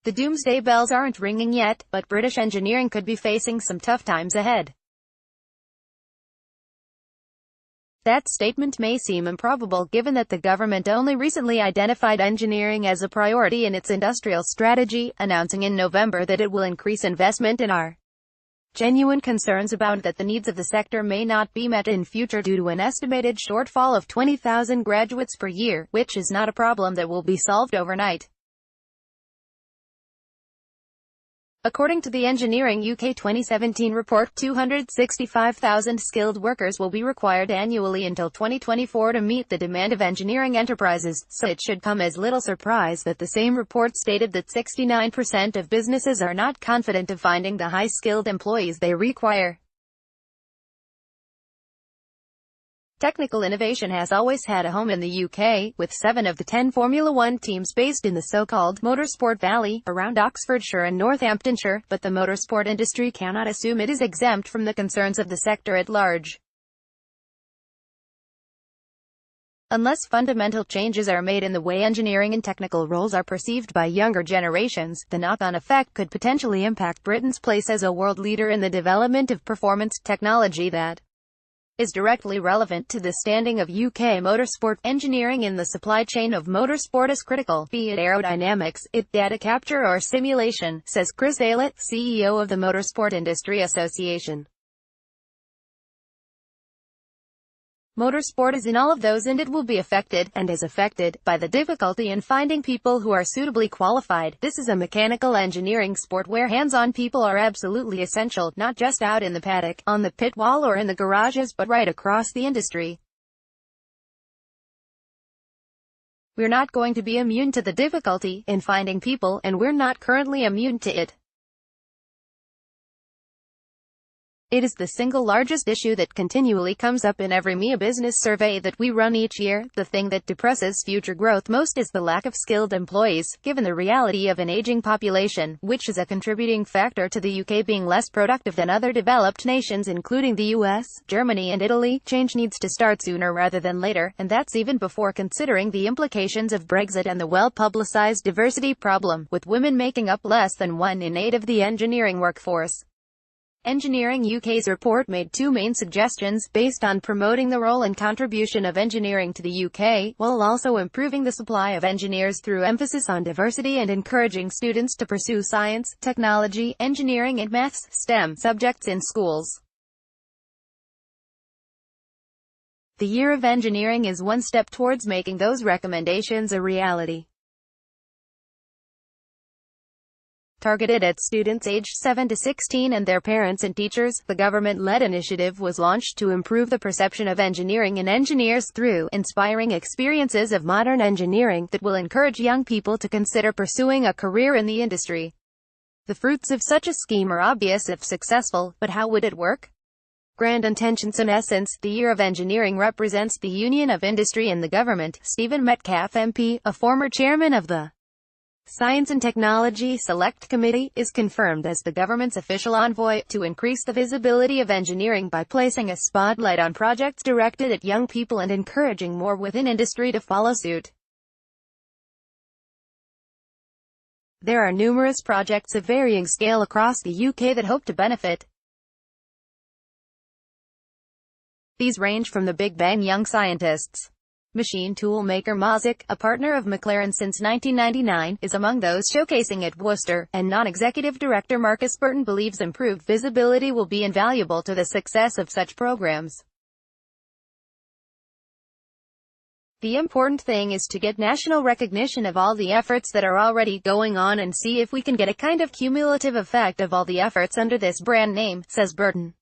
The doomsday bells aren't ringing yet, but British engineering could be facing some tough times ahead. That statement may seem improbable given that the government only recently identified engineering as a priority in its industrial strategy, announcing in November that it will increase investment in R. Genuine concerns abound that the needs of the sector may not be met in future due to an estimated shortfall of 20,000 graduates per year, which is not a problem that will be solved overnight. According to the Engineering UK 2017 report, 265,000 skilled workers will be required annually until 2024 to meet the demand of engineering enterprises, so it should come as little surprise that the same report stated that 69% of businesses are not confident of finding the high-skilled employees they require. Technical innovation has always had a home in the UK, with 7 of the 10 Formula One teams based in the so-called Motorsport Valley, around Oxfordshire and Northamptonshire, but the motorsport industry cannot assume it is exempt from the concerns of the sector at large. Unless fundamental changes are made in the way engineering and technical roles are perceived by younger generations, the knock-on effect could potentially impact Britain's place as a world leader in the development of performance technology that is directly relevant to the standing of UK motorsport. Engineering in the supply chain of motorsport is critical, be it aerodynamics, data capture or simulation, says Chris Aylett, CEO of the Motorsport Industry Association. Motorsport is in all of those, and it will be affected, and is affected, by the difficulty in finding people who are suitably qualified. This is a mechanical engineering sport where hands-on people are absolutely essential, not just out in the paddock, on the pit wall or in the garages, but right across the industry. We're not going to be immune to the difficulty in finding people, and we're not currently immune to it. It is the single largest issue that continually comes up in every MIA business survey that we run each year. The thing that depresses future growth most is the lack of skilled employees, given the reality of an aging population, which is a contributing factor to the UK being less productive than other developed nations including the US, Germany and Italy. Change needs to start sooner rather than later, and that's even before considering the implications of Brexit and the well-publicized diversity problem, with women making up less than 1 in 8 of the engineering workforce. Engineering UK's report made 2 main suggestions, based on promoting the role and contribution of engineering to the UK, while also improving the supply of engineers through emphasis on diversity and encouraging students to pursue science, technology, engineering and maths (STEM) subjects in schools. The Year of Engineering is one step towards making those recommendations a reality. Targeted at students aged 7 to 16 and their parents and teachers, the government-led initiative was launched to improve the perception of engineering and engineers through inspiring experiences of modern engineering that will encourage young people to consider pursuing a career in the industry. The fruits of such a scheme are obvious if successful, but how would it work? Grand intentions. In essence, the Year of Engineering represents the union of industry and the government. Stephen Metcalfe MP, a former chairman of the Science and Technology Select Committee, is confirmed as the government's official envoy to increase the visibility of engineering by placing a spotlight on projects directed at young people and encouraging more within industry to follow suit. There are numerous projects of varying scale across the UK that hope to benefit. These range from the Big Bang Young Scientists. Machine tool maker Mozik, a partner of McLaren since 1999, is among those showcasing at Worcester, and non-executive director Marcus Burton believes improved visibility will be invaluable to the success of such programs. The important thing is to get national recognition of all the efforts that are already going on and see if we can get a kind of cumulative effect of all the efforts under this brand name, says Burton.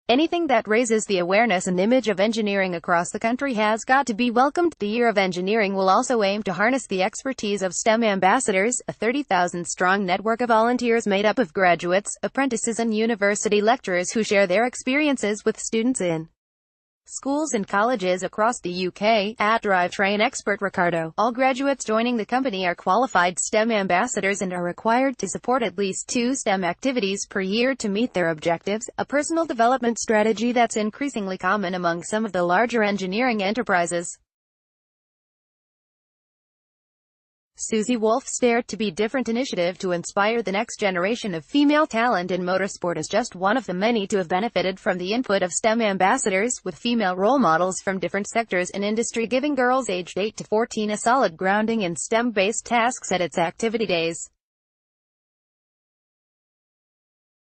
Anything that raises the awareness and image of engineering across the country has got to be welcomed. The Year of Engineering will also aim to harness the expertise of STEM ambassadors, a 30,000-strong network of volunteers made up of graduates, apprentices and university lecturers who share their experiences with students in schools and colleges across the UK. At drivetrain expert Ricardo, all graduates joining the company are qualified STEM ambassadors and are required to support at least 2 STEM activities per year to meet their objectives, a personal development strategy that's increasingly common among some of the larger engineering enterprises. Susie Wolf's Dare to Be Different initiative to inspire the next generation of female talent in motorsport is just one of the many to have benefited from the input of STEM ambassadors, with female role models from different sectors in industry giving girls aged 8 to 14 a solid grounding in STEM-based tasks at its activity days.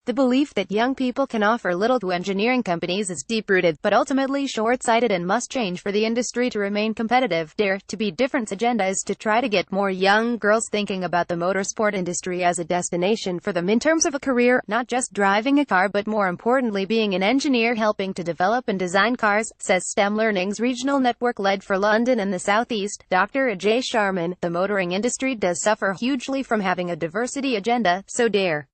The belief that young people can offer little to engineering companies is deep-rooted, but ultimately short-sighted and must change for the industry to remain competitive. Dare to Be Different's agenda is to try to get more young girls thinking about the motorsport industry as a destination for them in terms of a career, not just driving a car but more importantly being an engineer helping to develop and design cars, says STEM Learning's regional network led for London and the South East, Dr. Ajay Sharman. The motoring industry does suffer hugely from having a diversity agenda, so Dare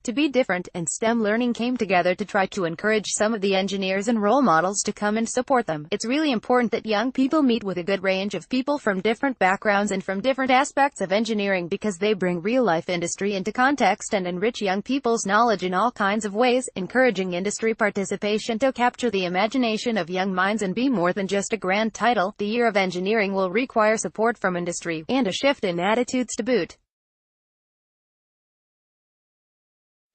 to Be Different and STEM Learning came together to try to encourage some of the engineers and role models to come and support them. It's really important that young people meet with a good range of people from different backgrounds and from different aspects of engineering because they bring real-life industry into context and enrich young people's knowledge in all kinds of ways, encouraging industry participation to capture the imagination of young minds and be more than just a grand title. The Year of Engineering will require support from industry, and a shift in attitudes to boot.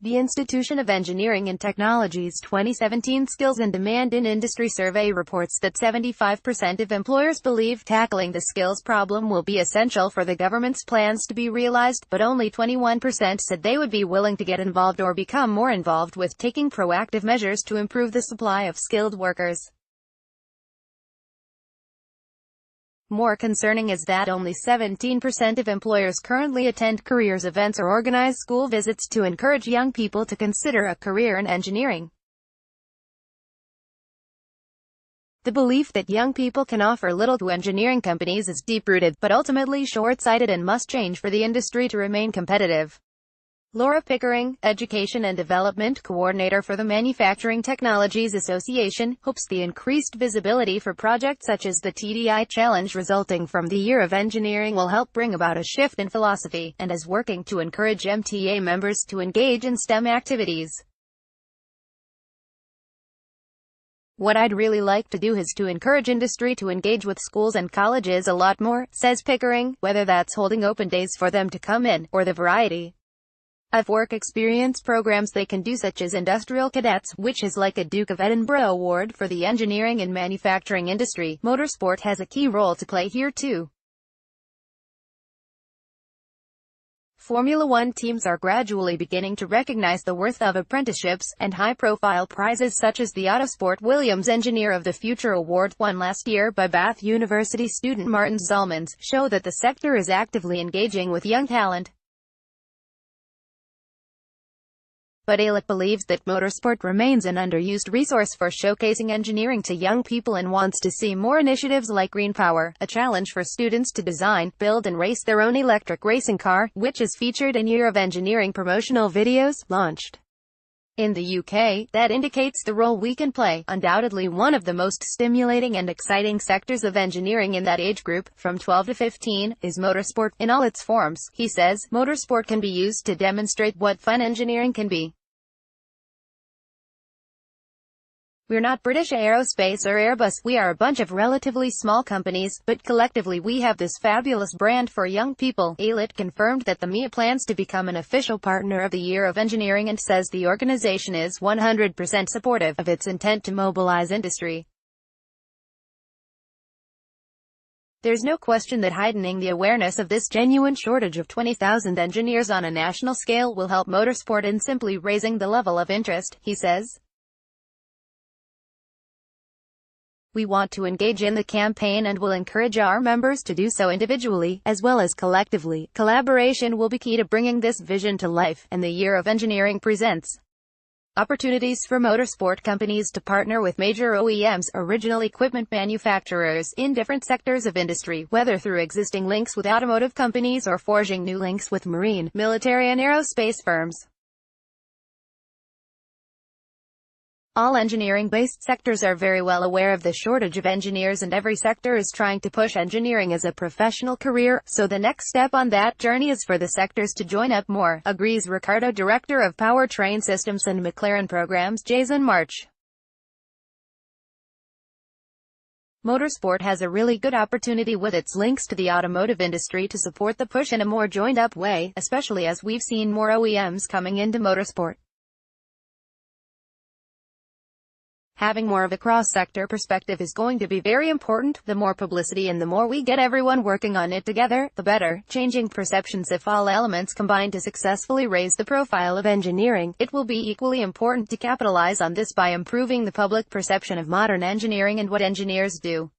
The Institution of Engineering and Technology's 2017 Skills and Demand in Industry survey reports that 75% of employers believe tackling the skills problem will be essential for the government's plans to be realized, but only 21% said they would be willing to get involved or become more involved with taking proactive measures to improve the supply of skilled workers. More concerning is that only 17% of employers currently attend careers events or organize school visits to encourage young people to consider a career in engineering. The belief that young people can offer little to engineering companies is deep-rooted, but ultimately short-sighted and must change for the industry to remain competitive. Laura Pickering, Education and Development Coordinator for the Manufacturing Technologies Association, hopes the increased visibility for projects such as the TDI Challenge resulting from the Year of Engineering will help bring about a shift in philosophy, and is working to encourage MTA members to engage in STEM activities. What I'd really like to do is to encourage industry to engage with schools and colleges a lot more, says Pickering, whether that's holding open days for them to come in, or the variety of work experience programs they can do, such as Industrial Cadets, which is like a Duke of Edinburgh award for the engineering and manufacturing industry. Motorsport has a key role to play here too. Formula One teams are gradually beginning to recognize the worth of apprenticeships, and high-profile prizes such as the Autosport Williams Engineer of the Future Award, won last year by Bath University student Martin Zalmans, show that the sector is actively engaging with young talent. But Aylett believes that motorsport remains an underused resource for showcasing engineering to young people and wants to see more initiatives like Green Power, a challenge for students to design, build and race their own electric racing car, which is featured in Year of Engineering promotional videos, launched in the UK, that indicates the role we can play. Undoubtedly one of the most stimulating and exciting sectors of engineering in that age group, from 12 to 15, is motorsport, in all its forms. He says, motorsport can be used to demonstrate what fun engineering can be. We're not British Aerospace or Airbus, we are a bunch of relatively small companies, but collectively we have this fabulous brand for young people. Aylett confirmed that the MIA plans to become an official partner of the Year of Engineering and says the organization is 100% supportive of its intent to mobilize industry. There's no question that heightening the awareness of this genuine shortage of 20,000 engineers on a national scale will help motorsport in simply raising the level of interest, he says. We want to engage in the campaign and will encourage our members to do so individually, as well as collectively. Collaboration will be key to bringing this vision to life, and the Year of Engineering presents opportunities for motorsport companies to partner with major OEMs, original equipment manufacturers, in different sectors of industry, whether through existing links with automotive companies or forging new links with marine, military and aerospace firms. All engineering-based sectors are very well aware of the shortage of engineers, and every sector is trying to push engineering as a professional career, so the next step on that journey is for the sectors to join up more, agrees Ricardo, Director of Powertrain Systems and McLaren Programs, Jason March. Motorsport has a really good opportunity with its links to the automotive industry to support the push in a more joined-up way, especially as we've seen more OEMs coming into motorsport. Having more of a cross-sector perspective is going to be very important. The more publicity and the more we get everyone working on it together, the better. Changing perceptions. If all elements combine to successfully raise the profile of engineering, it will be equally important to capitalize on this by improving the public perception of modern engineering and what engineers do.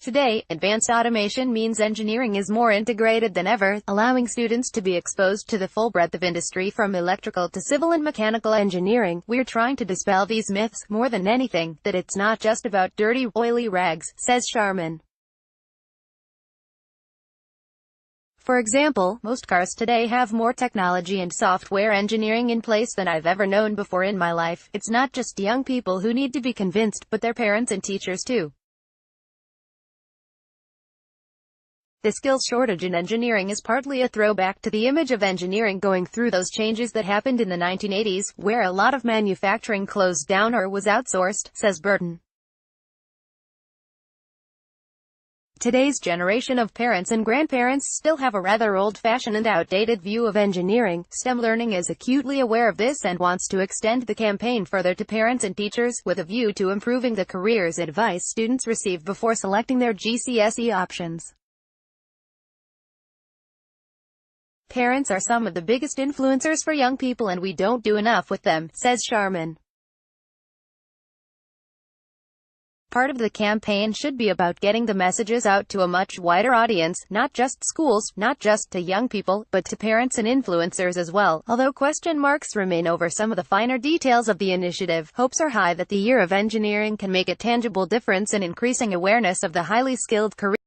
Today, advanced automation means engineering is more integrated than ever, allowing students to be exposed to the full breadth of industry from electrical to civil and mechanical engineering. We're trying to dispel these myths, more than anything, that it's not just about dirty, oily rags, says Sharman. For example, most cars today have more technology and software engineering in place than I've ever known before in my life. It's not just young people who need to be convinced, but their parents and teachers too. The skills shortage in engineering is partly a throwback to the image of engineering going through those changes that happened in the 1980s, where a lot of manufacturing closed down or was outsourced, says Burton. Today's generation of parents and grandparents still have a rather old-fashioned and outdated view of engineering. STEM Learning is acutely aware of this and wants to extend the campaign further to parents and teachers, with a view to improving the careers advice students receive before selecting their GCSE options. Parents are some of the biggest influencers for young people and we don't do enough with them, says Sharman. Part of the campaign should be about getting the messages out to a much wider audience, not just schools, not just to young people, but to parents and influencers as well. Although question marks remain over some of the finer details of the initiative, hopes are high that the Year of Engineering can make a tangible difference in increasing awareness of the highly skilled career